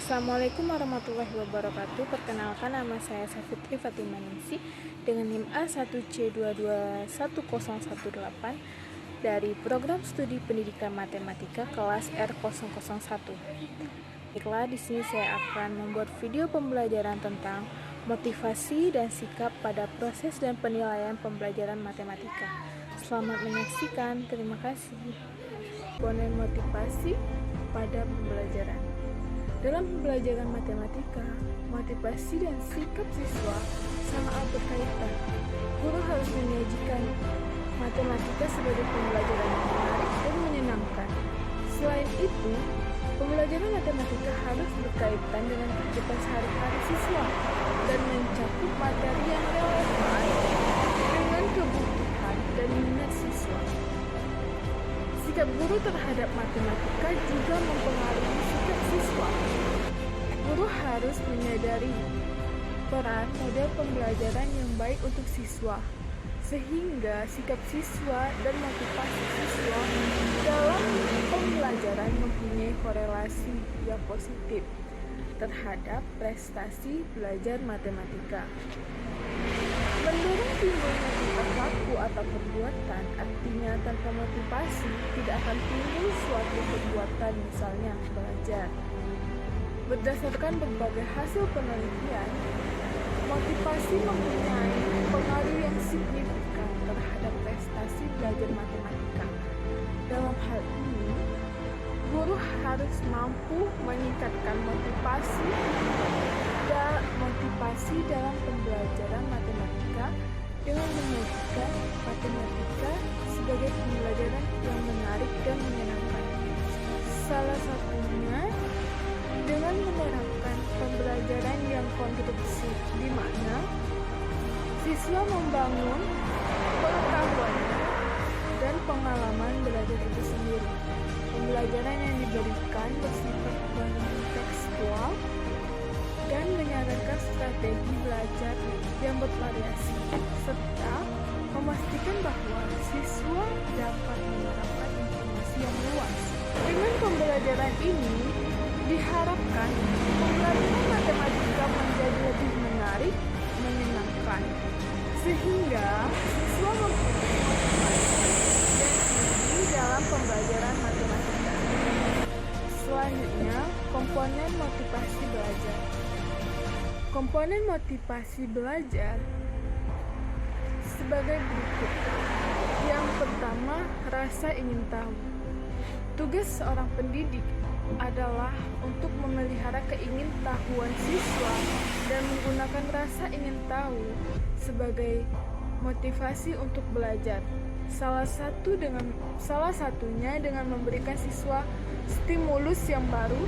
Assalamualaikum warahmatullahi wabarakatuh. Perkenalkan, nama saya Safitri Fatimah Ningsih dengan NIM A1C2210118 dari Program Studi Pendidikan Matematika kelas R001. Baiklah, di sini saya akan membuat video pembelajaran tentang motivasi dan sikap pada proses dan penilaian pembelajaran matematika. Selamat menyaksikan. Terima kasih. Komponen motivasi pada pembelajaran. Dalam pembelajaran matematika, motivasi dan sikap siswa sangat berkaitan. Guru harus menyajikan matematika sebagai pembelajaran yang menarik dan menyenangkan. Selain itu, pembelajaran matematika harus berkaitan dengan kehidupan sehari-hari siswa dan mencakup materi yang relevan dengan kebutuhan dan minat siswa. Sikap guru terhadap matematika juga mempengaruhi sikap siswa. Guru harus menyadari peran model pembelajaran yang baik untuk siswa, sehingga sikap siswa dan motivasi siswa dalam pembelajaran mempunyai korelasi yang positif terhadap prestasi belajar matematika. Mendorong timbulnya tingkah laku atau perbuatan, artinya tanpa motivasi tidak akan timbul suatu perbuatan, misalnya belajar. Berdasarkan berbagai hasil penelitian, motivasi mempunyai pengaruh yang signifikan terhadap prestasi belajar matematika. Dalam hal ini, guru harus mampu meningkatkan motivasi dalam pembelajaran matematika dengan menyajikan matematika sebagai pembelajaran yang menarik dan menyenangkan. Salah satunya dengan menerapkan pembelajaran yang konstruksif, di mana siswa membangun pengetahuannya dan pengalaman belajar itu sendiri. Pembelajaran yang diberikan bersifat kontekstual dan menyarankan strategi belajar yang bervariasi, serta memastikan bahwa siswa dapat menerapkan informasi yang luas. Dengan pembelajaran ini, diharapkan pembelajaran matematika menjadi lebih menarik, menyenangkan, sehingga siswa mempunyai motivasi dan tinggi dalam pembelajaran matematika. Selanjutnya, komponen motivasi belajar. Komponen motivasi belajar sebagai berikut. Yang pertama, rasa ingin tahu. Tugas seorang pendidik adalah untuk memelihara keingintahuan siswa dan menggunakan rasa ingin tahu sebagai motivasi untuk belajar. Salah satunya dengan memberikan siswa stimulus yang baru,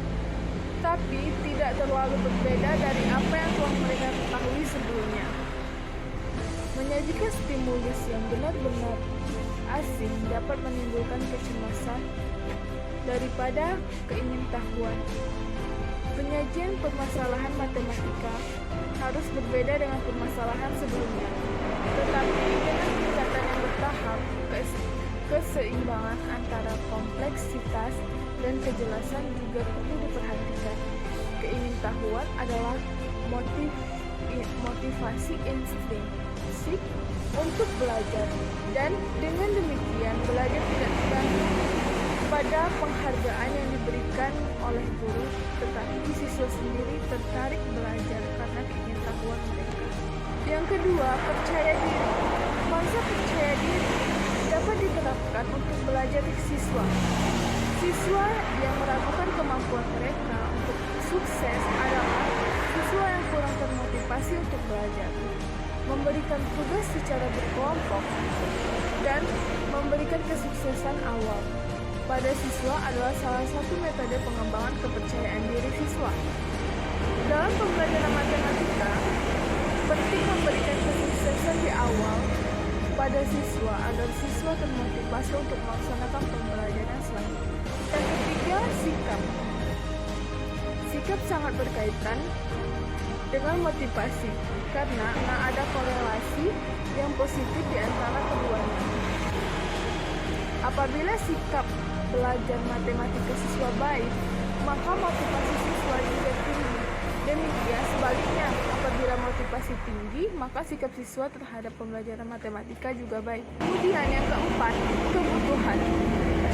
tapi tidak terlalu berbeda dari apa yang telah mereka ketahui sebelumnya. Menyajikan stimulus yang benar-benar asing dapat menimbulkan kecemasan daripada keingintahuan. Penyajian permasalahan matematika harus berbeda dengan permasalahan sebelumnya, tetapi dengan tingkatan yang bertahap, keseimbangan antara kompleksitas dan kejelasan juga perlu diperhatikan. Keingintahuan adalah motivasi intrinsik untuk belajar, dan dengan demikian belajar tidak tergantung pada penghargaan yang diberikan oleh guru, tetapi siswa sendiri tertarik belajar karena keingintahuan mereka. Yang kedua, percaya diri. Konsep percaya diri dapat diterapkan untuk belajar siswa. Siswa yang meragukan kemampuan mereka untuk sukses adalah siswa yang kurang termotivasi untuk belajar. Memberikan tugas secara berkelompok dan memberikan kesuksesan awal pada siswa adalah salah satu metode pengembangan kepercayaan diri siswa. Dalam pembelajaran matematika, penting memberikan kesuksesan di awal pada siswa agar siswa termotivasi untuk melaksanakan pembelajaran selanjutnya. Yang ketiga, sikap. Sikap sangat berkaitan dengan motivasi karena ada korelasi yang positif di antara keduanya. Apabila sikap belajar matematika siswa baik, maka motivasi siswa juga motivasi tinggi, maka sikap siswa terhadap pembelajaran matematika juga baik. Kemudian yang keempat, kebutuhan.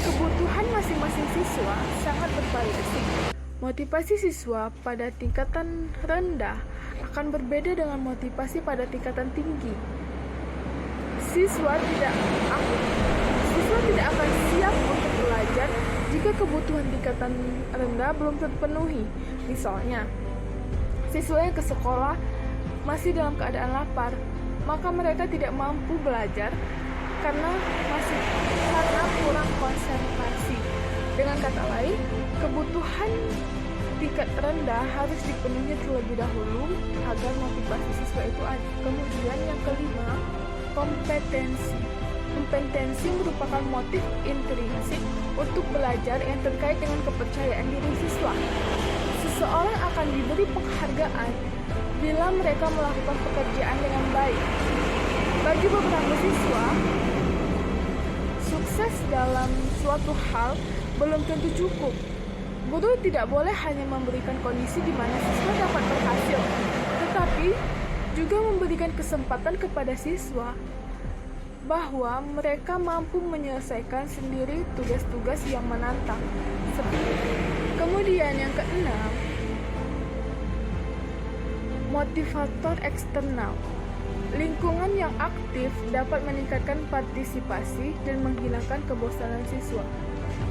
Kebutuhan masing-masing siswa sangat bervariasi. Motivasi siswa pada tingkatan rendah akan berbeda dengan motivasi pada tingkatan tinggi. Siswa tidak akan siap untuk belajar jika kebutuhan tingkatan rendah belum terpenuhi. Misalnya, siswa yang ke sekolah masih dalam keadaan lapar, maka mereka tidak mampu belajar karena kurang konsentrasi. Dengan kata lain, kebutuhan tingkat rendah harus dipenuhi terlebih dahulu agar motivasi siswa itu ada. Kemudian yang kelima, kompetensi. Kompetensi merupakan motif intrinsik untuk belajar yang terkait dengan kepercayaan diri siswa. Seseorang akan diberi penghargaan bila mereka melakukan pekerjaan dengan baik. Bagi beberapa siswa, sukses dalam suatu hal belum tentu cukup. Guru tidak boleh hanya memberikan kondisi di mana siswa dapat berhasil, tetapi juga memberikan kesempatan kepada siswa bahwa mereka mampu menyelesaikan sendiri tugas-tugas yang menantang. Kemudian yang keenam, motivator eksternal. Lingkungan yang aktif dapat meningkatkan partisipasi dan menghilangkan kebosanan siswa.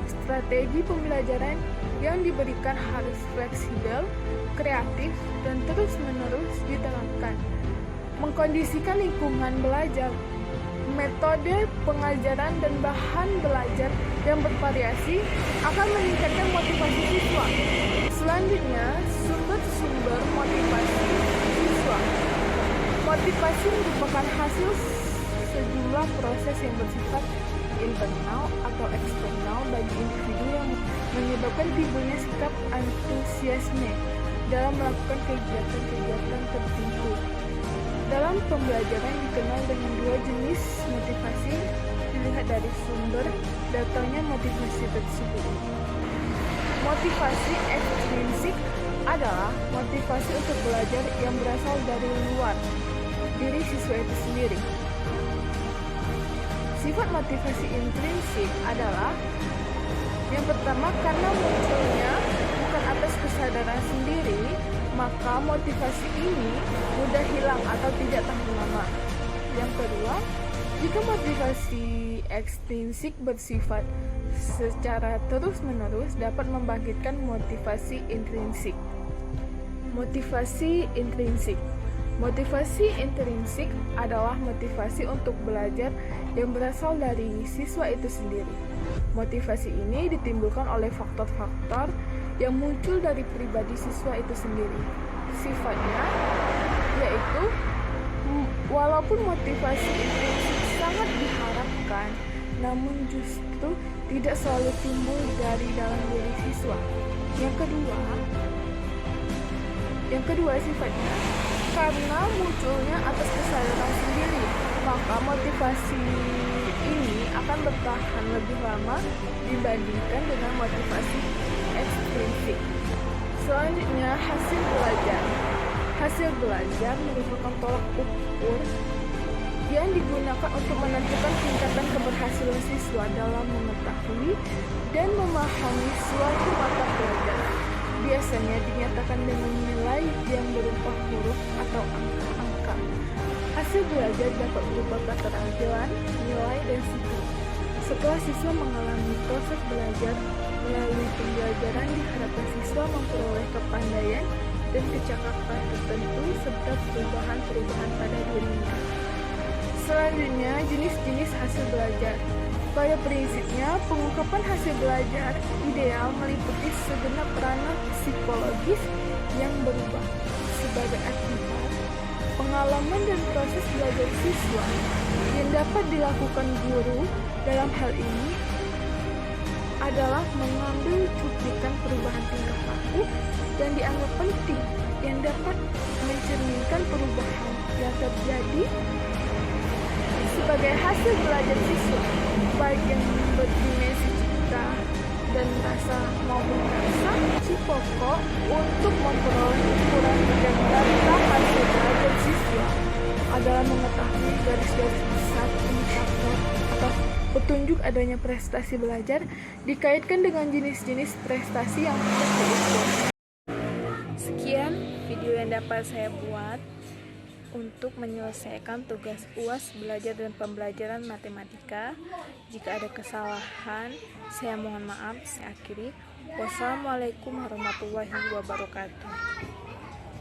Strategi pembelajaran yang diberikan harus fleksibel, kreatif, dan terus-menerus diterapkan. Mengkondisikan lingkungan belajar, metode pengajaran dan bahan belajar yang bervariasi akan meningkatkan motivasi siswa. Selanjutnya, sumber-sumber motivasi siswa. Motivasi merupakan hasil sejumlah proses yang bersifat internal atau eksternal bagi individu yang menyebabkan timbulnya sikap antusiasme dalam melakukan kegiatan-kegiatan tertentu. Dalam pembelajaran dikenal dengan dua jenis motivasi dilihat dari sumber datangnya motivasi tersebut. Motivasi ekstrinsik adalah motivasi untuk belajar yang berasal dari luar diri siswa itu sendiri. Sifat motivasi intrinsik adalah yang pertama, karena munculnya bukan atas kesadaran sendiri, maka motivasi ini mudah hilang atau tidak tahan lama. Yang kedua, jika motivasi ekstrinsik bersifat secara terus-menerus dapat membangkitkan motivasi intrinsik. Motivasi intrinsik. Motivasi intrinsik adalah motivasi untuk belajar yang berasal dari siswa itu sendiri. Motivasi ini ditimbulkan oleh faktor-faktor yang muncul dari pribadi siswa itu sendiri. Sifatnya yaitu, walaupun motivasi intrinsik sangat diharapkan, namun justru tidak selalu timbul dari dalam diri siswa. Yang kedua sifatnya, karena munculnya atas kesadaran sendiri, maka motivasi ini akan bertahan lebih lama dibandingkan dengan motivasi ekstrinsik. Selanjutnya, hasil belajar. Hasil belajar merupakan tolak ukur yang digunakan untuk menentukan tingkatan keberhasilan siswa dalam mengetahui dan memahami suatu mata pelajaran. Biasanya dinyatakan dengan nilai yang berupa huruf atau angka-angka. Hasil belajar dapat berupa keterampilan, nilai, dan sikap. Setelah siswa mengalami proses belajar melalui pembelajaran, diharapkan siswa memperoleh kepandaian dan kecakapan tertentu serta perubahan-perubahan pada dirinya. Selanjutnya, jenis-jenis hasil belajar. Pada prinsipnya, pengungkapan hasil belajar ideal meliputi segenap ranah psikologis yang berubah sebagai akibat pengalaman dan proses belajar siswa yang dapat dilakukan guru dalam hal ini adalah mengambil cuplikan perubahan tingkah laku yang dianggap penting yang dapat mencerminkan perubahan yang terjadi sebagai hasil belajar siswa, baik yang berdimensi citra dan rasa maupun rasa pokok untuk memperoleh ukuran dan data hasil belajar siswa. adalah mengetahui garis-garis besar indikator atau petunjuk adanya prestasi belajar dikaitkan dengan jenis-jenis prestasi yang hendak diukur. Sekian video yang dapat saya buat untuk menyelesaikan tugas UAS belajar dan pembelajaran matematika. Jika ada kesalahan, saya mohon maaf. Saya akhiri. Wassalamualaikum warahmatullahi wabarakatuh.